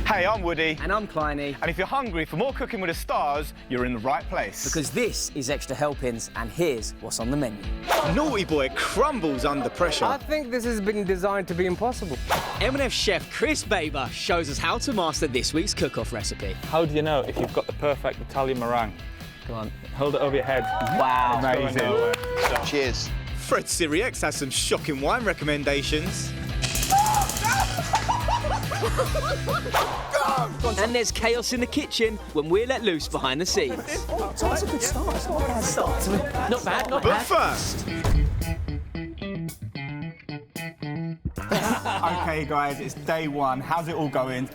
Hey, I'm Woody. And I'm Kleiny. And if you're hungry for more Cooking with the Stars, you're in the right place. Because this is Extra Helpings, and here's what's on the menu. Naughty boy crumbles under pressure. I think this has been designed to be impossible. M&F chef Chris Baber shows us how to master this week's cook-off recipe. How do you know if you've got the perfect Italian meringue? Come on, hold it over your head. Wow. Amazing. Cheers. Fred Sirieix has some shocking wine recommendations. And there's chaos in the kitchen when we're let loose behind the scenes. That's a good start. It's not a bad start. Not bad, not But bad. first... OK, guys, it's day one. How's it all going?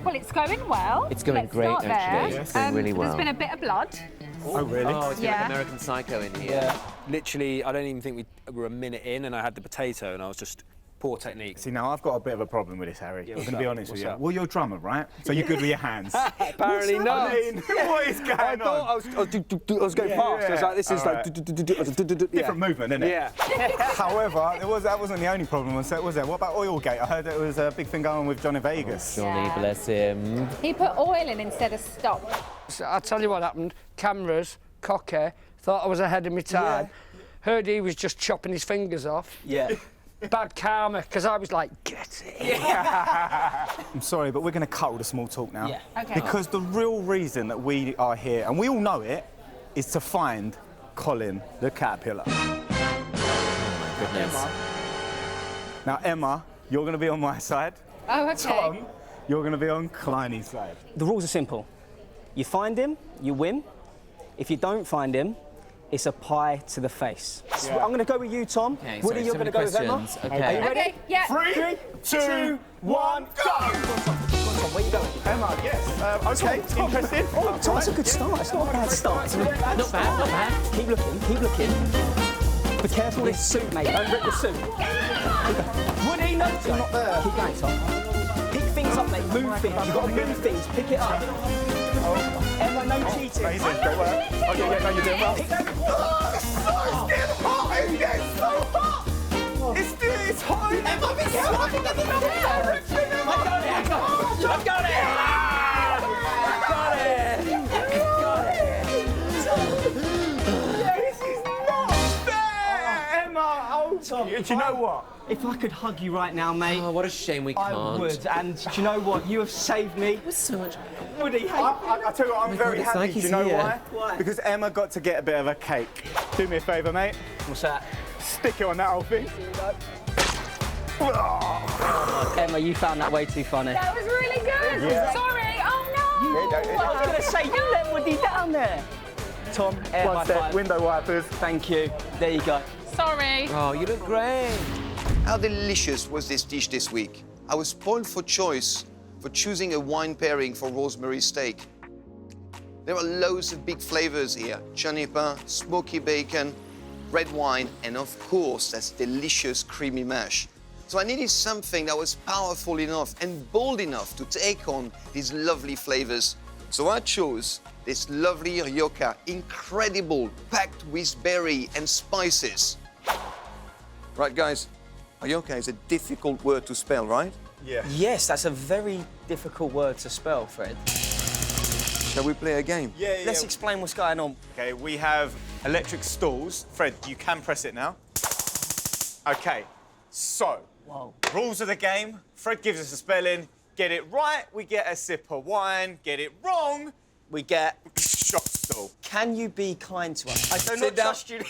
Well, it's going well. It's going Let's great, start actually. there. It's going really well. There's been a bit of blood. Oh, really? Oh, it's Yeah. like American Psycho in here. Yeah. Literally, I don't even think we were a minute in, and I had the potato, and I was just poor technique. See, now I've got a bit of a problem with this, Harry. I'm going to be honest with you. What's Well, you're a drummer, right? So you're good with your hands. Apparently not. I mean, what is going I on? thought I was going fast. I was like, this is Alright. like... Different movement, isn't it? Yeah. However, that wasn't the only problem, was there? What about Oilgate? I heard there was a big thing going on with Johnny Vegas. Johnny, Yeah. bless him. He put oil in instead of stock. So I'll tell you what happened. Cameras, cocky, thought I was ahead of my time. Heard he was just chopping his fingers off. Yeah. Bad karma, because I was like, get it. I'm sorry, but we're going to cut all the small talk now. Yeah. Okay. Because the real reason that we are here, and we all know it, is to find Colin the Caterpillar. Goodness. Now, Emma, you're going to be on my side. Oh, okay. Tom, you're going to be on Kleiny's side. The rules are simple. You find him, you win. If you don't find him, it's a pie to the face. So I'm going to go with you, Tom. Okay, Woody, so you're so going to many go with Emma. questions. Are you ready? Okay, yeah. 3, 2, 1, go! Tom, where you going? Emma, yes. OK, interested. Oh, Tom, that's a good start. It's not a bad start. Not bad, not bad. Keep looking, keep looking. Be careful with this suit, mate. Don't rip the suit. Woody, no, Tom. Not there. Keep going, Tom. Pick things up, mate. Move things. You've got to move things. Pick it up. Emma, no cheating. Amazing, great work. OK, yeah, no, you're doing well. It's getting hot! It's hot! Emma, be careful! I've got it! This is not fair! Emma, Tom, do you know what? If I could hug you right now, mate, Oh, what a shame we can't. I would. And do you know what? You have saved me. So much. Woody, hey. I tell you what, I'm very God, it's happy. like Do he's you know here. why? Why? Because Emma got to get a bit of a cake. Do me a favour, mate. What's that? Stick it on that old thing. Emma, you found that way too funny. That was really good. Yeah. Sorry. Oh, no. I was going to say, you let Woody down there. Tom, air One high step, five. window wipers. Thank you. There you go. Sorry. Oh, you look great. How delicious was this dish this week? I was spoiled for choice for choosing a wine pairing for rosemary steak. There are loads of big flavors here. Chanipa, smoky bacon, red wine, and of course, that's delicious creamy mash. So I needed something that was powerful enough and bold enough to take on these lovely flavors. So I chose this lovely rioja, incredible, packed with berry and spices. Right, guys, rioja is a difficult word to spell, right? Yeah. Yes, that's a very difficult word to spell, Fred. Shall we play a game? Yeah, Let's explain what's going on. OK, we have electric stools. Fred, you can press it now. OK, so, rules of the game. Fred gives us a spelling. Get it right, we get a sip of wine. Get it wrong, We get... shop stool. Can you be kind to us? I do Sit not down. trust you.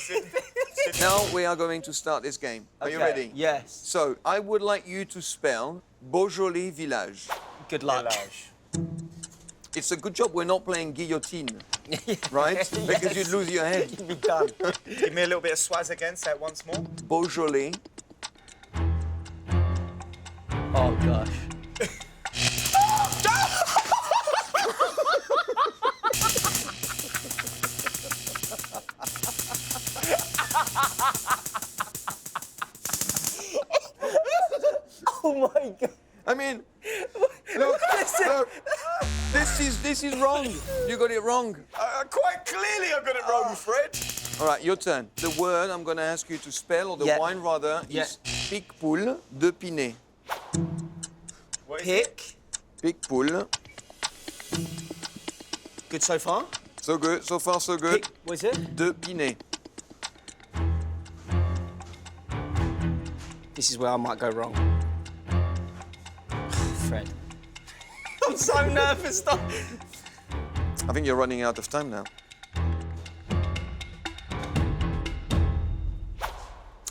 Now we are going to start this game. Are you Okay, ready? Yes. So I would like you to spell Beaujolais Village. Good luck. It's a good job we're not playing guillotine, right? Because you'd lose your head. You'd be done. Give me a little bit of swaz again. Say it once more. Beaujolais. Oh, gosh. Oh, my God. I mean, look, this is wrong. You got it wrong. Quite clearly I got it wrong, Fred. All right, your turn. The word I'm going to ask you to spell, or the wine rather, is Picpoul de Pinet. What is it? Pick, Big poule. Good so far? So good, so far so good. What is it? De Pinet. This is where I might go wrong. Fred. I'm so nervous. I think you're running out of time now.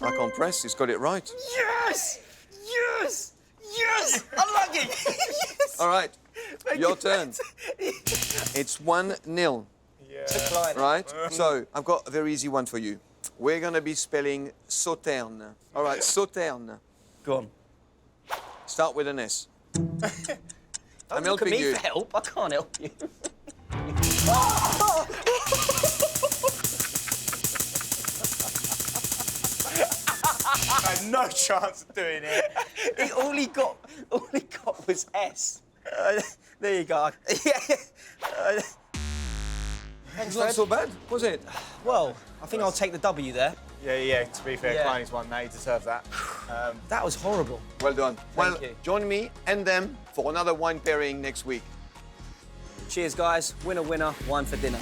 I can't press, he's got it right. Yes! Yes! Yes! I'm lucky! Yes! All right, your turn. It's 1-0. Yeah. Right? So, I've got a very easy one for you. We're gonna be spelling Sauterne. All right, Sauterne. Go on. Start with an S. I'm Look at helping me you. for help. I can't help you. I had no chance of doing it. All he got was S. There you go. Yeah. It's not so bad, was it? Well, I think I'll take the W there. Yeah, to be fair, Yeah. Kleiny's won that, he deserves that. That was horrible. Well done. Thank you. Join me and them for another wine pairing next week. Cheers, guys. Winner, winner, wine for dinner.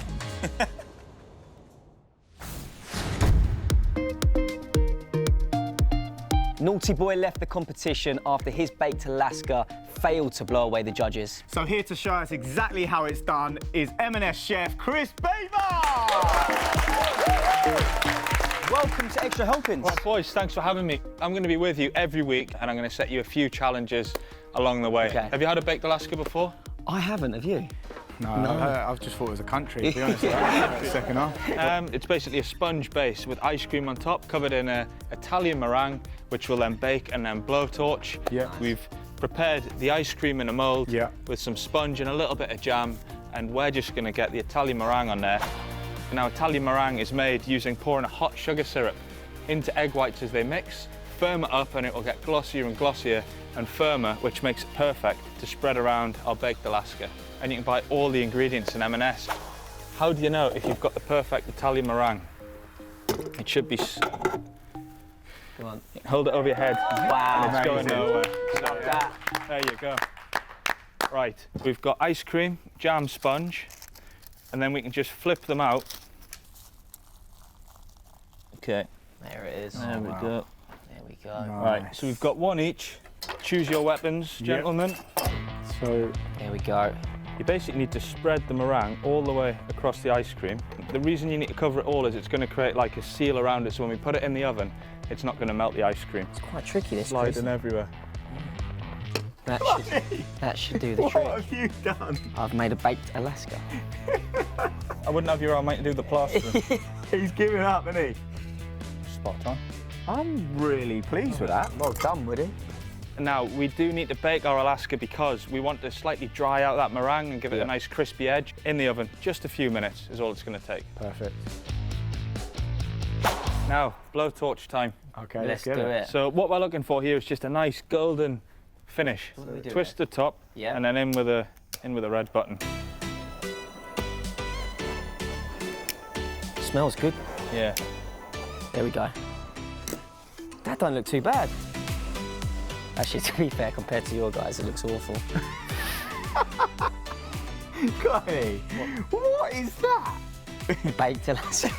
Naughty Boy left the competition after his baked Alaska failed to blow away the judges. So here to show us exactly how it's done is M&S chef Chris Baber! Welcome to Extra Helpings. Right, boys, thanks for having me. I'm going to be with you every week, and I'm going to set you a few challenges along the way. Okay. Have you had a baked Alaska before? I haven't, have you? No. I've just thought it was a country, to be honest. The second half. It's basically a sponge base with ice cream on top, covered in an Italian meringue, which we'll then bake and then blowtorch. Yeah. We've prepared the ice cream in a mould Yeah. with some sponge and a little bit of jam, and we're just going to get the Italian meringue on there. Now, Italian meringue is made using pouring a hot sugar syrup into egg whites as they mix, firm it up, and it will get glossier and glossier and firmer, which makes it perfect to spread around our baked Alaska. And you can buy all the ingredients in M&S. How do you know if you've got the perfect Italian meringue? It should be... Come on. Hold it over your head. Wow. It's going nowhere. Stop that. There you go. Right, we've got ice cream, jam sponge, and then we can just flip them out. Okay. There it is. There we go. There we go. Right, so we've got one each. Choose your weapons, gentlemen. So, There we go. You basically need to spread the meringue all the way across the ice cream. The reason you need to cover it all is it's going to create like a seal around it, so when we put it in the oven, it's not going to melt the ice cream. It's quite tricky, this. Sliding Chris. everywhere. That should do the trick. What have you done? I've made a baked Alaska. I wouldn't have your arm mate to do the plastering. He's giving up, isn't he? spot on. I'm really pleased with that. Well done, Woody. Now, we do need to bake our Alaska because we want to slightly dry out that meringue and give it a nice crispy edge in the oven. Just a few minutes is all it's going to take. Perfect. Now, blowtorch time. Okay, Let's get do it. So what we're looking for here is just a nice golden finish. What do we do Twist the top, Yeah. and then in with a red button. Smells good. Yeah. There we go. That don't look too bad. Actually, to be fair, compared to your guys, it looks awful. Kleiny, what is that? Baked Alaska.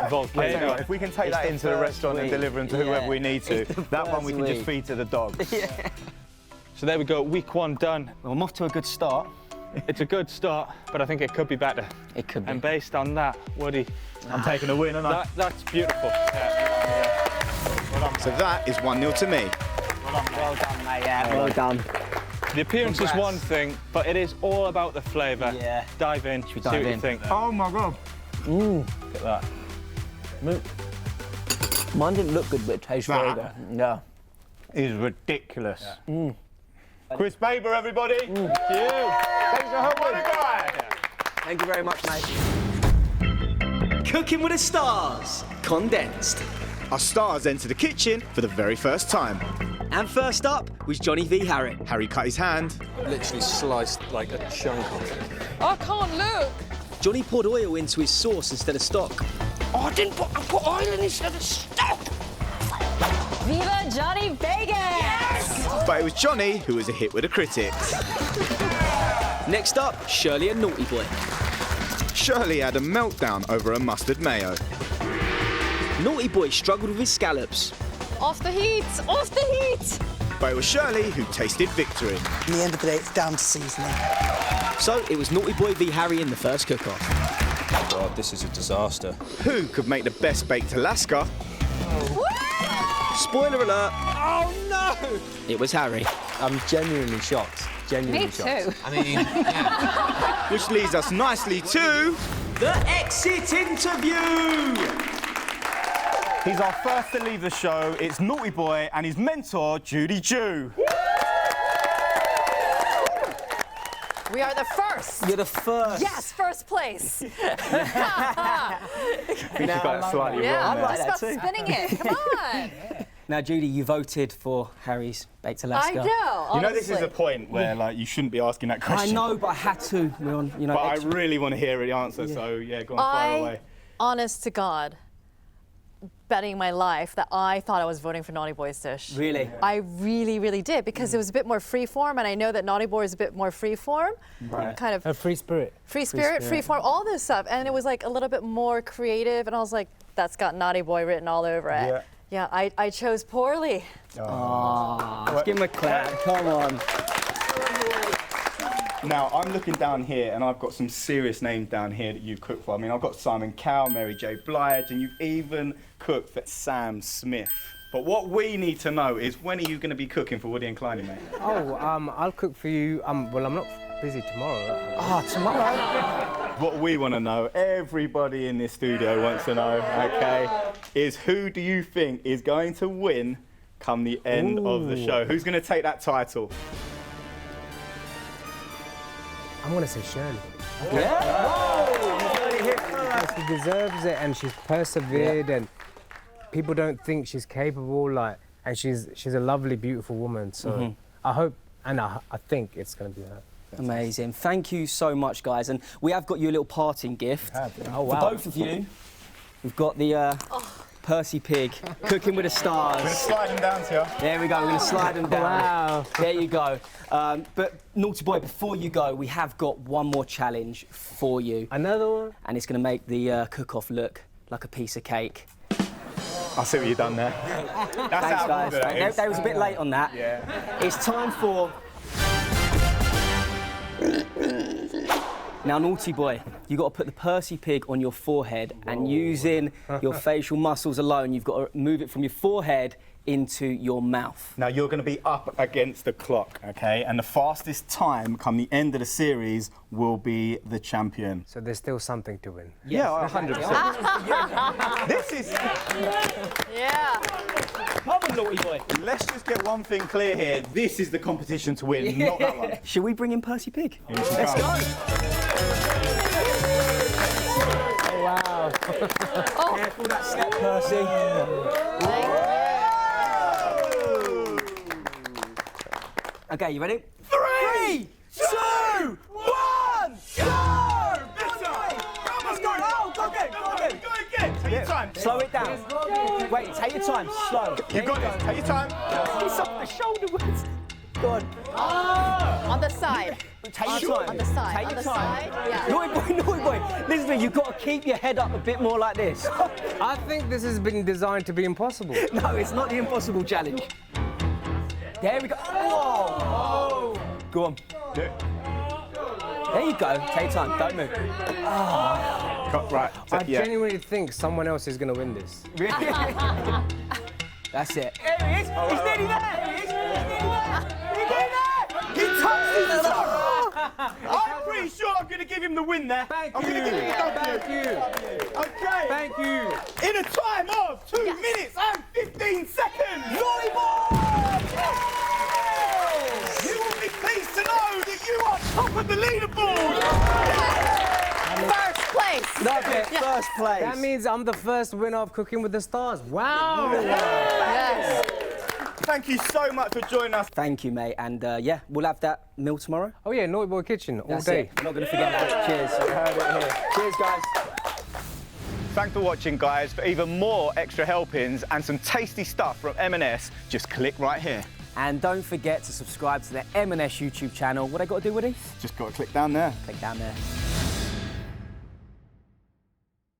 Volcano. If we can take It's that the into the first restaurant and week. deliver them to whoever we need to, It's the that one we first can just week. feed to the dogs. So there we go, week one done. Well, I'm off to a good start. It's a good start, but I think it could be better. It could be. And based on that, Woody, I'm taking a win, aren't I? that's beautiful. So that is 1-0 to me. Well done, mate. Yeah, well done. The appearance is Congrats. one thing, but it is all about the flavour. Yeah. Dive in, see what you in? think. Oh my God. Ooh. Look at that. Mine didn't look good, but it tastes very good. Yeah. Is ridiculous. Chris Baber, everybody. Thank you. Thanks for helping. What a guy. Thank you very much, mate. Cooking with the Stars, condensed. Our stars enter the kitchen for the very first time. And first up was Johnny V. Harry. Harry cut his hand. Literally sliced like a chunk of it. I can't look. Johnny poured oil into his sauce instead of stock. Oh, I put oil in instead of stock. Viva Johnny Vegas! But it was Johnny who was a hit with the critics. Next up, Shirley and Naughty Boy. Shirley had a meltdown over a mustard mayo. Naughty Boy struggled with his scallops. Off the heat! Off the heat! But it was Shirley who tasted victory. In the end of the day, it's down to seasoning. So it was Naughty Boy v Harry in the first cook-off. God, this is a disaster. Who could make the best baked Alaska? Spoiler alert, Oh no! it was Harry. I'm genuinely shocked. Genuinely Me shocked. too. I mean, yeah. Which leads us nicely to... The exit interview! He's our first to leave the show. It's Naughty Boy and his mentor, Judy Jew. We are the first. You're the first. Yes, first place. I think you got it slightly Yeah, wrong I'm there. just about spinning it. Come on. Now, Judy, you voted for Harry's Baked Alaska. I know. You know, this is honestly. a point where, like, you shouldn't be asking that I question. know, but I had to. We're on, you know. But I extra- really want to hear the answer, so yeah, go on, fire away. Honest to God, betting my life that I thought I was voting for Naughty Boy's dish. Really? I really, really did, because it was a bit more freeform, and I know that Naughty Boy is a bit more freeform. Right. Kind of A free spirit. free spirit, freeform, all this stuff. And it was like a little bit more creative, and I was like, that's got Naughty Boy written all over it. Yeah. Yeah, I chose poorly. Let's give him a clap. Come on. Now, I'm looking down here, and I've got some serious names down here that you've cooked for. I mean, I've got Simon Cowell, Mary J. Blige, and you've even cooked for Sam Smith. But what we need to know is, when are you going to be cooking for Woody and Kleiny, mate? Oh, I'll cook for you. Well, I'm not busy tomorrow. Oh, tomorrow. What we want to know, everybody in this studio wants to know, okay, is who do you think is going to win come the end of the show? Who's going to take that title? I'm gonna say Shirley. Yeah. She deserves it, and she's persevered, and people don't think she's capable. And she's a lovely, beautiful woman. So I hope, and I think it's gonna be her. Amazing. Thank you so much, guys. And we have got you a little parting gift. Oh wow! For both of you, we've got the Percy pig, Cooking with the Stars. I'm going to slide him down to you. There we go, we're going to slide them down. Wow. There you go. But, Naughty Boy, before you go, we have got one more challenge for you. Another one? And it's going to make the cook-off look like a piece of cake. I see what you've done there. That's Thanks, out guys. of order, that is. They was a bit late on that. Yeah. It's time for... Now, Naughty Boy, you've got to put the Percy pig on your forehead, and using your facial muscles alone, you've got to move it from your forehead into your mouth. Now, you're going to be up against the clock, OK? And the fastest time come the end of the series will be the champion. So there's still something to win. Yeah, 100%. This is... Yeah. Come on, Naughty Boy. Let's just get one thing clear here. This is the competition to win, not that one. Should we bring in Percy Pig? Let's go. Oh wow! Careful that step, Percy. Okay, you ready? 3, 2, 1, go! Let's go! Oh, go again! Go again. Take your time. Slow it down. Wait, take your time. Slow. You got this. Take your time. It's off the shoulder. Go on. On the side. Take your time. On the side. Take On your the time. side. Yeah. Naughty boy. Listen to me, you've got to keep your head up a bit more like this. I think this has been designed to be impossible. No, it's not the impossible challenge. There we go. Whoa! Go on. There you go. Take your time. Don't move. Right. I genuinely think someone else is going to win this. Really? That's it. There he is. He's nearly there. He's nearly there. He touched his tongue. I'm pretty sure I'm going to give him the win there. Thank I'm you. going to give him the Thank you. Okay. Thank you. In a time of 2 minutes and 15 seconds. Naughty Boy! You will be pleased to know that you are top of the leaderboard. First place. That's it. First place. That means I'm the first winner of Cooking with the Stars. Wow! Yes. Thank you so much for joining us. Thank you, mate. And yeah, we'll have that meal tomorrow. Oh yeah, Naughty Boy Kitchen all That's day. it. We're not going to forget that. Cheers. Heard it here. Cheers, guys. Thanks for watching, guys. For even more extra helpings and some tasty stuff from M&S, just click right here. And don't forget to subscribe to the M&S YouTube channel. What I got to do, Woody? Just got to click down there. Click down there.